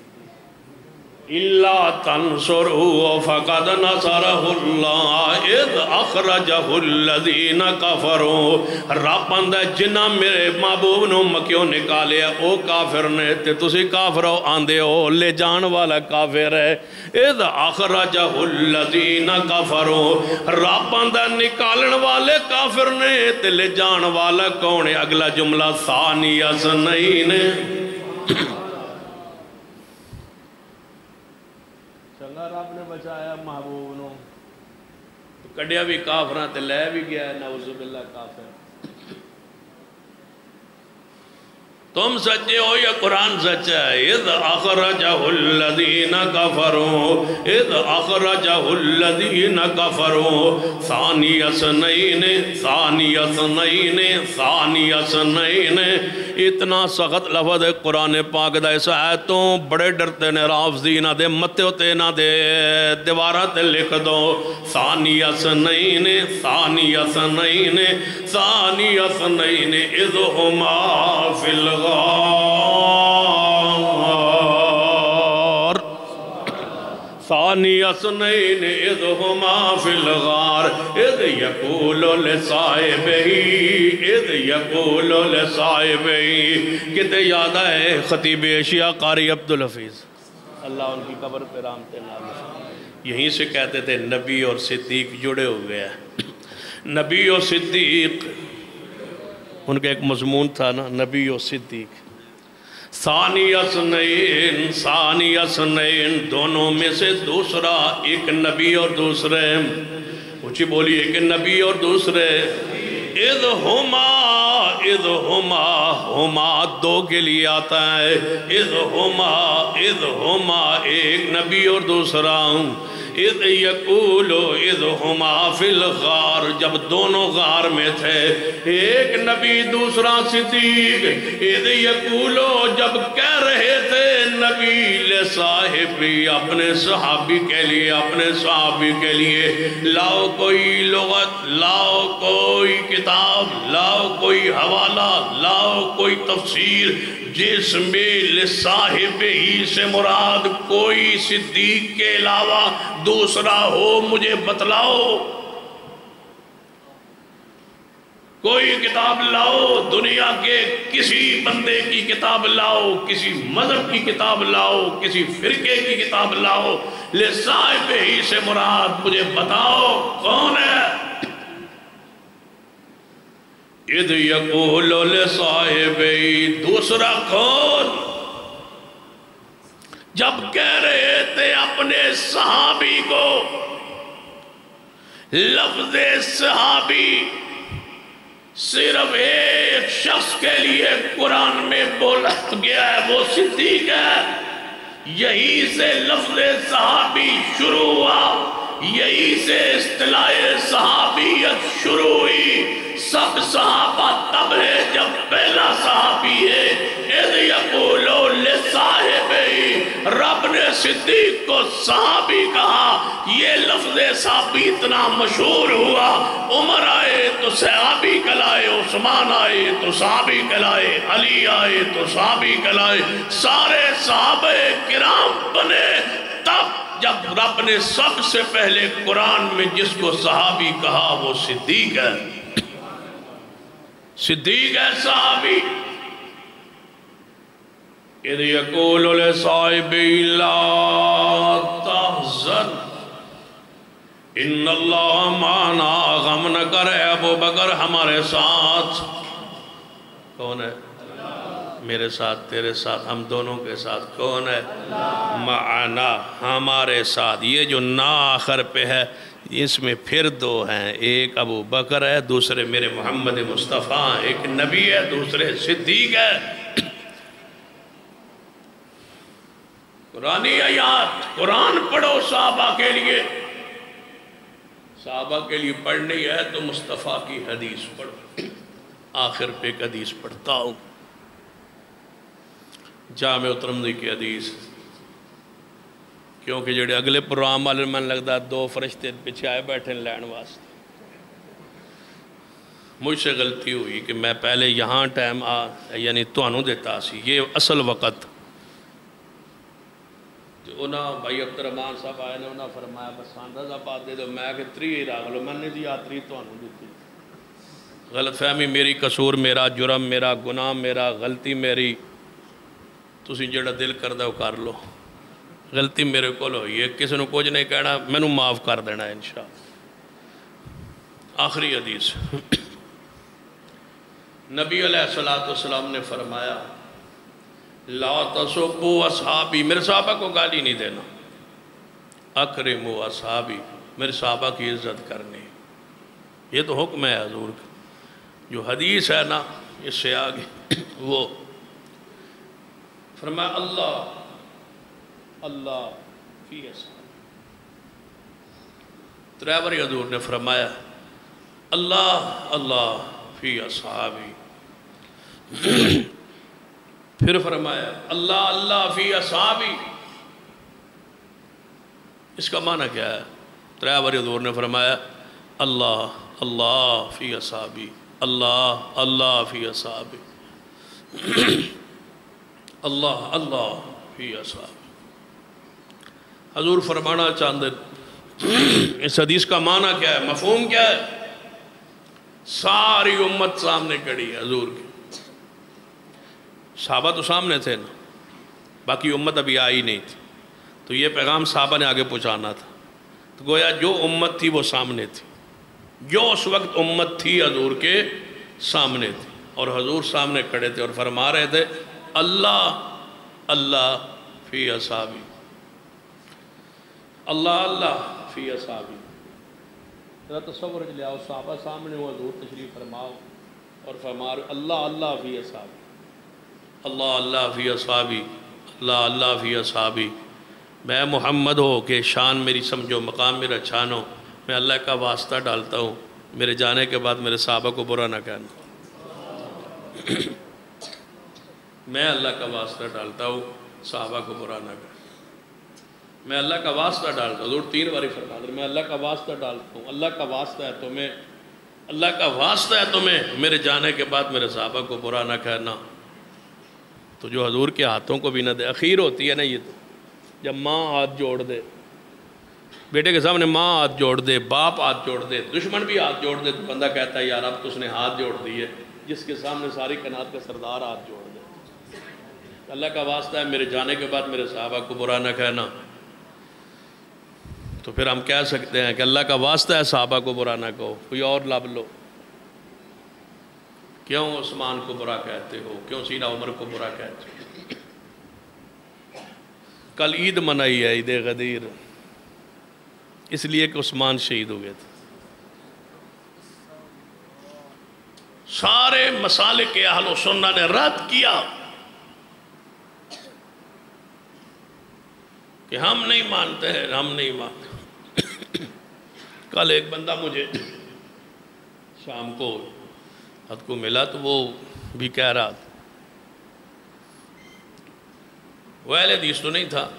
إِلَّا تَنْصُرُوا فَقَدْ نَصَرَهُ اللَّهُ إِذْ أَخْرَجَهُ الَّذِينَ كَفَرُوا رب آندہ جنہ میرے محبوب نو مکیوں نکالے او کافر نے تے تسی کافر آندے ہو لے جان والا کافر ہے إِذْ أَخْرَجَهُ الَّذِينَ كَفَرُوا رب آندہ نکالن والے کافر نے تے لے جان والا کون ہے اگلا جملہ ثانی اثنین رب نے بچایا محبوب نو تو کڈیا بھی کافراں تے لے بھی گیا ہے نعوذ باللہ کافر تم سچے ہو یا قرآن سچا ہے اذ اخرجہ الذین کفروا اذ اخرجہ الذین کفروا ثانی اثنین ثانی اثنین ثانی اثنین اتنا سخت لفظ ہے قرآن پاک دا اس آیتوں بڑے ڈرتے نے رافضی نہ دے متے ہوتے نہ دے دیوارات لکھ دو ثانی اثنین ثانی اثنین ثانی اثنین اذ ہما فی الغار ثانی اثنین اذ ہما فی الغار اذ یقول لصاحبہی اذ یقول لصاحبہی کتے یاد ہے خطیب ایشیا قاری عبدالحفیظ اللہ ان کی قبر پہ رحمت اللہ یہیں سے کہتے تھے نبی اور صدیق جڑے ہوئے ہیں نبی اور صدیق ان کا ایک مضمون تھا نا نبی و صدیق ثانی اثنین دونوں میں سے دوسرا ایک نبی اور دوسرے اونچی بولی ایک نبی اور دوسرے اذ ہما دو کے لیے آتا ہے اذ ہما ایک نبی اور دوسرا اذ یقولو اذ ہما فی الغار جب دونوں غار میں تھے ایک نبی دوسرا صدیق اذ یقولو جب کہہ رہے تھے نبی لصاحبی اپنے صحابی کے لیے اپنے صحابی کے لیے لاؤ کوئی لغت لاؤ کوئی کتاب لاؤ کوئی حوالہ لاؤ کوئی تفسیر جس میں لصاحب ہی سے مراد کوئی صدیق کے علاوہ دوسرا ہو مجھے بتلاؤ کوئی کتاب لاؤ دنیا کے کسی بندے کی کتاب لاؤ کسی مذہب کی کتاب لاؤ کسی فرقے کی کتاب لاؤ لصاحب ہی سے مراد مجھے بتاؤ کون ہے اذ یقول لصاحبی دوسرا کون جب کہہ رہے تھے اپنے صحابی کو لفظ صحابی صرف ایک شخص کے لیے قرآن میں بولا گیا ہے وہ صدیق ہے یہی سے لفظ صحابی شروع ہوا یہی سے اصطلاح صحابیت شروع ہوئی سب صحابہ تب ہے جب پہلا صحابی ہے اذ یقولو لصاحبی رب نے صدیق کو صحابی کہا یہ لفظ صحابی اتنا مشہور ہوا عمر آئے تو صحابی کہلائے عثمان آئے تو صحابی کہلائے علی آئے تو صحابی کہلائے سارے صحابہ کرام بنے تب جب رب نے سب سے پہلے قرآن میں جس کو صحابی کہا وہ صدیق ہے صدیق ہے صحابی اذ یقول لصاحبی لا تحزن ان اللہ معنا غم نہ کرے ابو بکر ہمارے ساتھ کون ہے میرے ساتھ تیرے ساتھ ہم دونوں کے ساتھ کون ہے معنا ہمارے ساتھ یہ جو نا آخر پہ ہے اس میں پھر دو ہیں ایک ابو بکر ہے دوسرے میرے محمد مصطفیٰ ایک نبی ہے دوسرے صدیق ہے قرآنی آیات قرآن پڑھو صحابہ کے لیے صحابہ کے لیے پڑھنی ہے تو مصطفیٰ کی حدیث پڑھو آخر پہ ایک حدیث پڑھتا ہوں جامع ترمذی کی حدیث کیونکہ جڑے اگلے پروگرام والے میں لگتا دو فرشتے پیچھے آئے بیٹھے لین واسطے مجھ سے غلطی ہوئی کہ میں پہلے یہاں ٹائم یعنی تانوں دیتا سی یہ اصل وقت جو انہاں بھائی عبد الرحمان صاحب آئے نے انہاں فرمایا بس رضا پات دے دو میں کہ 3 راگ لو میں نے جی 3 تانوں دیتی غلط فہمی میری قصور میرا جرم میرا گناہ میرا غلطی میری تسی جڑا دل کردہ وہ کر لو غلطی میرے کو ہوئی ہے کسی نے کچھ نہیں کہنا میں نے معاف کر دینا ہے انشاءاللہ۔ آخری حدیث نبی علیہ السلام نے فرمایا لا تسبوا اصحابی میرے صحابہ کو گالی نہیں دینا اکرموا اصحابی میرے صحابہ کی عزت کرنی یہ تو حکم ہے حضور کا جو حدیث ہے نا اس سے آگے وہ فرمایا اللہ فی اصحابی تریوری حضور نے فرمایا اللہ فی اصحابی پھر فرمایا اللہ فی اصحابی اس کا معنی کیا ہے تریوری حضور نے فرمایا اللہ فی اصحابی اللہ فی اصحابی اللہ فی اصحابی حضور فرمانا چاہتے اس حدیث کا معنی کیا ہے مفہوم کیا ہے ساری امت سامنے کھڑی ہے حضور کی صحابہ تو سامنے تھے نا باقی امت ابھی آئی نہیں تھی تو یہ پیغام صحابہ نے آگے پہنچانا تھا تو گویا جو امت تھی وہ سامنے تھی جو اس وقت امت تھی حضور کے سامنے تھی اور حضور سامنے کھڑے تھے اور فرما رہے تھے اللہ فی اصحابی اللہ فی اصحابی ذرا تصور لے آؤ صحابہ سامنے ہو حضور تشریف فرماؤ اور فرما رہے اللہ فی اصحابی اللہ فی اصحابی اللہ فی اصحابی میں محمد ہو کہ شان میری سمجھو مقام میرا چھانو میں اللہ کا واسطہ ڈالتا ہوں میرے جانے کے بعد میرے صحابہ کو برا نہ کہنا میں اللہ کا واسطہ ڈالتا ہوں صحابہ کو برا نہ کہنا میں اللہ کا واسطہ ڈالتا ہوں حضور 3 باری فرما دے میں اللہ کا واسطہ ڈالتا ہوں اللہ کا واسطہ ہے تمہیں اللہ کا واسطہ ہے تمہیں میرے جانے کے بعد میرے صحابہ کو برا نہ کہنا تو جو حضور کے ہاتھوں کو بھی نہ دے اخیر ہوتی ہے نا یہ تو جب ماں ہاتھ جوڑ دے بیٹے کے سامنے ماں ہاتھ جوڑ دے باپ ہاتھ جوڑ دے دشمن بھی ہاتھ جوڑ دے تو بندہ کہتا ہے یار اب تو اس نے ہاتھ جوڑ دی ہے جس کے سامنے ساری کائنات کا سردار ہاتھ جوڑ دے اللہ کا واسطہ ہے میرے جانے کے بعد میرے صحابہ کو برا نہ کہنا تو پھر ہم کہہ سکتے ہیں کہ اللہ کا واسطہ ہے صحابہ کو برا نہ کہو کوئی اور لب لو کیوں عثمان کو برا کہتے ہو کیوں سیدھا عمر کو برا کہتے ہو کل عید منائی ہے عید غدیر اس لیے کہ عثمان شہید ہو گئے تھے سارے مسالک اہل و سنہ نے رد کیا کہ ہم نہیں مانتے ہیں ہم نہیں مانتے کل ایک بندہ مجھے شام کو حد کو ملا تو وہ بھی کہہ رہا تھا وہ اہل حدیث تو نہیں تھا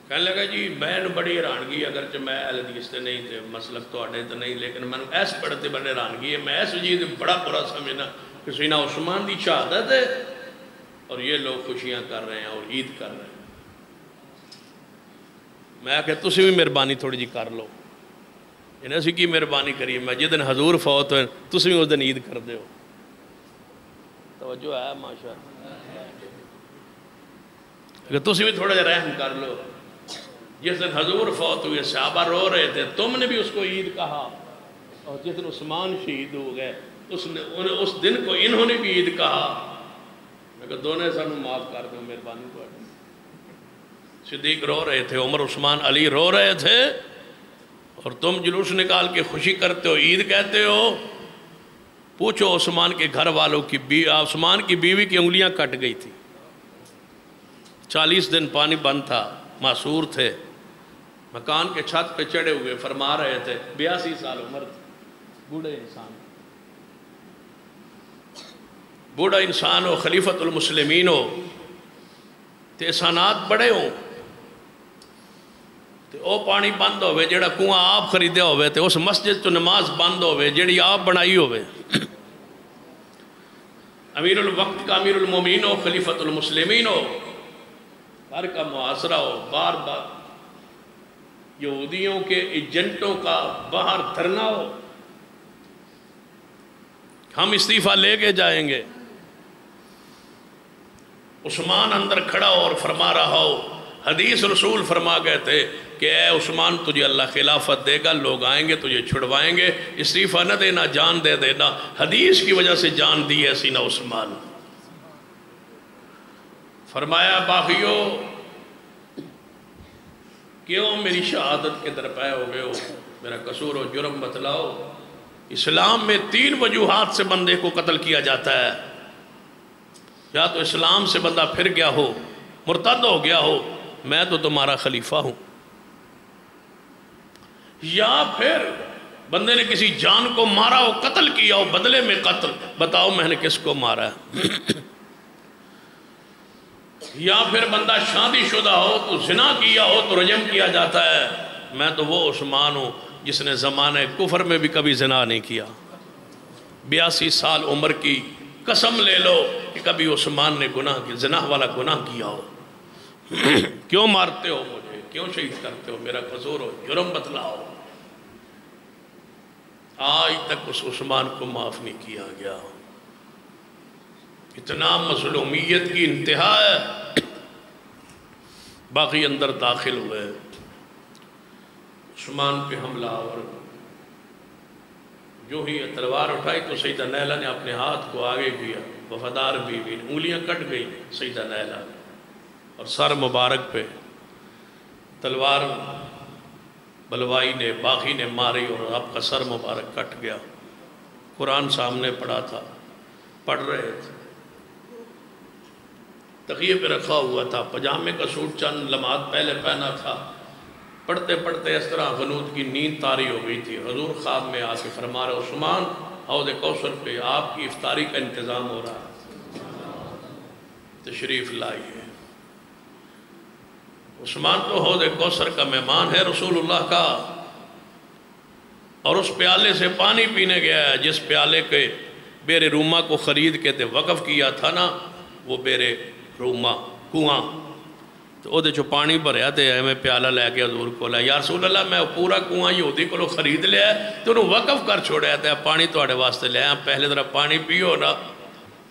کہنے لگا جی میں بڑی حیرانگی اگرچہ میں اہل حدیث سے نہیں تھے مسلک تو اڈے تو نہیں لیکن میں ایس پڑھتے بڑے حیرانگی ہے میں ایس چیز بڑا برا سمجھنا کہ سیدنا عثمان دی شہادت ہے اور یہ لوگ خوشیاں کر رہے ہیں اور عید کر رہے ہیں میں کہ تسی بھی مہربانی تھوڑی جی کر لو انہیں اسی کی مہربانی کریے میں جس دن حضور فوت ہوئے تسی بھی اس دن عید کر دے ہو توجہ ہے ماشاءاللہ کہ تسی بھی تھوڑا جا رحم کر لو جس دن حضور فوت ہوئے صحابہ رو رہے تھے تم نے بھی اس کو عید کہا اور جس دن عثمان شہید ہو گئے اس دن کو انہوں نے بھی عید کہا میں کہ دونوں سانوں معاف کر دو مہربانی تو صدیق رو رہے تھے عمر عثمان علی رو رہے تھے اور تم جلوس نکال کے خوشی کرتے ہو عید کہتے ہو پوچھو عثمان کے گھر والوں کی عثمان کی بیوی کی انگلیاں کٹ گئی تھی 40 دن پانی بند تھا معصور تھے مکان کے چھت پہ چڑھے ہوئے فرما رہے تھے 82 سال عمر تھی بوڑھا انسان ہو خلیفۃ المسلمین ہو تے احسانات بڑے ہوں تو وہ پانی بند ہوئے جڑا کنواں آپ خریدے ہوئے تو اس مسجد تو نماز بند ہوئے جڑی آپ بنائی ہوئے. امیر الوقت کا امیر المومنین ہو، خلیفۃ المسلمین ہو، گھر کا محاصرہ ہو، بار بار یہودیوں کے ایجنٹوں کا باہر دھرنا ہو، ہم استعفیٰ لے کے جائیں گے. عثمان اندر کھڑا اور فرما رہا ہو. حدیث رسول فرما گئے تھے کہ اے عثمان تجھے اللہ خلافت دے گا، لوگ آئیں گے تجھے چھڑوائیں گے، استعفیٰ نہ دینا، جان دے دینا. حدیث کی وجہ سے جان دی ہے سینہ عثمان. فرمایا باغیو کیوں میری شہادت کے درپے ہو گئے ہو، میرا قصور و جرم بتلاؤ. اسلام میں 3 وجوہات سے بندے کو قتل کیا جاتا ہے. یا تو اسلام سے بندہ پھر گیا ہو، مرتد ہو گیا ہو، میں تو تمہارا خلیفہ ہوں، یا پھر بندے نے کسی جان کو مارا ہو، قتل کیا ہو، بدلے میں قتل. بتاؤ میں نے کس کو مارا ہے؟ یا پھر بندہ شادی شدہ ہو تو زنا کیا ہو تو رجم کیا جاتا ہے. میں تو وہ عثمان ہوں جس نے زمانہ کفر میں بھی کبھی زنا نہیں کیا. 82 سال عمر کی قسم لے لو کہ کبھی عثمان نے زنا والا گناہ کیا ہو. کیوں مارتے ہو مجھے، کیوں شہید کرتے ہو، میرا قصور و جرم بتلاؤ. آج تک اس عثمان کو معاف نہیں کیا گیا. اتنا مظلومیت کی انتہا ہے. باقی اندر داخل ہوئے عثمان پہ حملہ، اور جو ہی تلوار اٹھائی تو سیدہ نیلہ نے اپنے ہاتھ کو آگے کیا. وفادار بیوی، انگلیاں کٹ گئی سیدہ نیلہ، اور سر مبارک پہ تلوار بلوائی نے، باغی نے ماری اور آپ کا سر مبارک کٹ گیا. قرآن سامنے پڑھا تھا، پڑھ رہے تھے، تقیے پہ رکھا ہوا تھا، پجامے کا سوٹ چند لمحات پہلے پہنا تھا. پڑھتے پڑھتے اس طرح غنود کی نیند طاری ہو گئی تھی. حضور خواب میں آ کے فرما رہے عثمان حوض کوثر پہ آپ کی افطاری کا انتظام ہو رہا ہے، تشریف لائیے. عثمان تو حوض کوثر کا مہمان ہے رسول اللہ کا، اور اس پیالے سے پانی پینے گیا ہے جس پیالے کے بیر روما کو خرید کے تے وقف کیا تھا نا، وہ بیر روما کنواں، تو وہ جو پانی بھریا تے میں پیالہ لے کے حضور کو لیا. یا رسول اللہ میں پورا کنواں یہودی کو خرید لیا ہے تو انہوں وقف کر چھوڑیا تھا، پانی توڑے واسطے لے آیا، پہلے ذرا پانی پیو نا.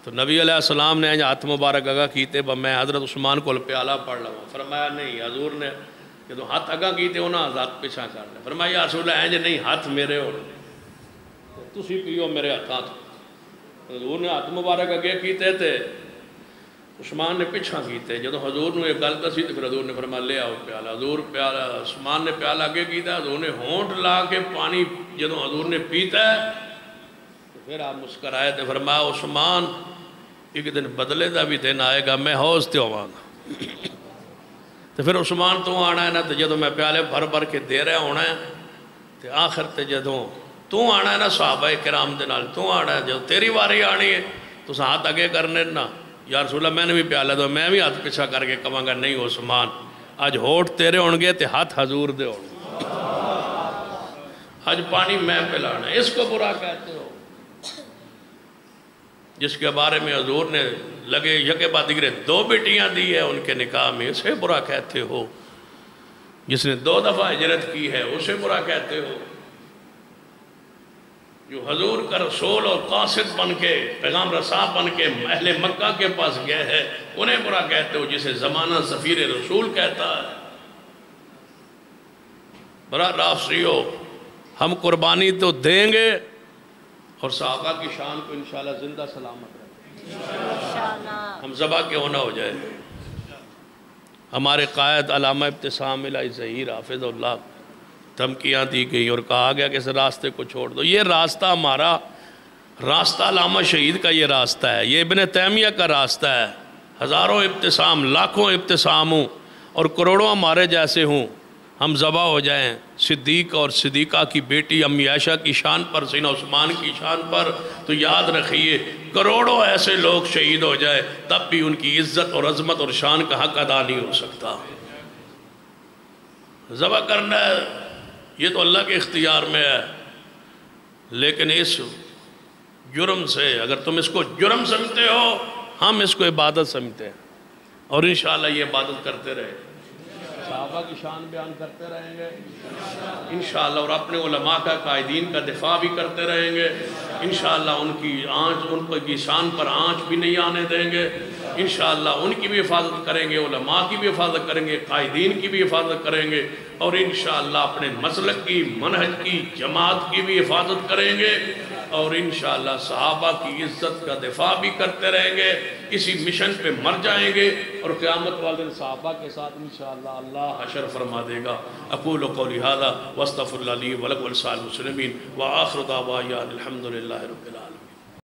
تو نبی علیہ السلام نے ہاتھ مبارک اگا کیتے میں حضرت عثمان کو پیالہ پڑھ لوں. فرمایا نہیں. حضور نے کہ تو ہاتھ اگا کیتے ہونا ہاتھ پیچھا کر لیں. فرمایا یا رسول اللہ نہیں، ہاتھ میرے ہو تسی پیو میرے ہاتھ. حضور نے ہاتھ مبارک اگے کیتے تھے، عثمان نے پیچھا کیتے. جدو حضور نے ایک گل دسی تو پھر حضور نے فرمایا لے آؤ پیالہ. حضور پیالہ عثمان نے پیالہ اگے کیتا، حضور نے ہونٹ لا کے پانی جدو حضور نے پیتا ہے تو پھر آپ مسکرائے تھے. فرمایا عثمان ایک دن بدلے دا بھی دن آئے گا، میں حوض تے ہواں گا. تو پھر عثمان تو آنا ہے نا، تو جدو میں پیالے بھر بھر کے دے رہا ہونا ہے تو آخر تے جدو تو آنا ہے نا صحابہ کرام دے نال، تو آنا ہے جدو تیری واری آنی ہے تو ہاتھ اگے کرنے نا. یا رسول اللہ میں نے بھی پیالہ دو، میں بھی ہاتھ پیچھا کر کے کہاں گا نہیں عثمان آج ہوٹ تیرے ہونگے تے ہاتھ حضور دے ہونگے، آج پانی میں پلانا ہے. اس کو برا کہتے ہو جس کے بارے میں حضور نے لگے یکے بعد دیگرے 2 بیٹیاں دی ہے ان کے نکاح میں، اسے برا کہتے ہو. جس نے 2 دفعہ ہجرت کی ہے اسے برا کہتے ہو. جو حضور کا رسول اور قاصد بن کے پیغام رساں بن کے اہل مکہ کے پاس گئے ہیں انہیں برا کہتے ہو. جسے زمانہ سفیر رسول کہتا ہے. برا رافضیو ہم قربانی تو دیں گے اور صحابہ کی شان کو انشاءاللہ زندہ سلامت رکھیں. ہم ذبح کیوں نہ ہو جائے. ہمارے قائد علامہ ابتسام الہی ظہیر حافظ اللہ دھمکیاں دی گئی اور کہا گیا کہ اس راستے کو چھوڑ دو. یہ راستہ ہمارا راستہ علامہ شہید کا یہ راستہ ہے، یہ ابن تیمیہ کا راستہ ہے. ہزاروں ابتسام، لاکھوں ابتسام ہوں اور کروڑوں ہمارے جیسے ہوں، ہم ذبح ہو جائیں صدیق اور صدیقہ کی بیٹی امی عائشہ کی شان پر، سیدنا عثمان کی شان پر، تو یاد رکھیے کروڑوں ایسے لوگ شہید ہو جائے تب بھی ان کی عزت اور عظمت اور شان کا حق ادا نہیں ہو سکتا. ذبح کرنا ہے یہ تو اللہ کے اختیار میں ہے، لیکن اس جرم سے اگر تم اس کو جرم سمجھتے ہو، ہم اس کو عبادت سمجھتے ہیں، اور انشاءاللہ یہ عبادت کرتے رہے، صحابہ کی شان بیان کرتے رہیں گے انشاءاللہ، اور اپنے علماء کا قائدین کا دفاع بھی کرتے رہیں گے انشاءاللہ، ان کی شان پر آنچ بھی نہیں آنے دیں گے انشاءاللہ، ان کی بھی حفاظت کریں گے، علماء کی بھی حفاظت کریں گے، قائدین کی بھی حفاظت کریں گے، اور انشاءاللہ اپنے مسلک کی، منہج کی، جماعت کی بھی حفاظت کریں گے، اور انشاءاللہ صحابہ کی عزت کا دفاع بھی کرتے رہیں گے، اسی مشن پہ مر جائیں گے، اور قیامت والے دن صحابہ کے ساتھ انشاءاللہ اللہ حشر فرما دے گا۔ اقول قولی ھذا واستغفر اللہ لی ولکم ولسائر المسلمین وآخر دعوانا الحمدللہ رب العالمین۔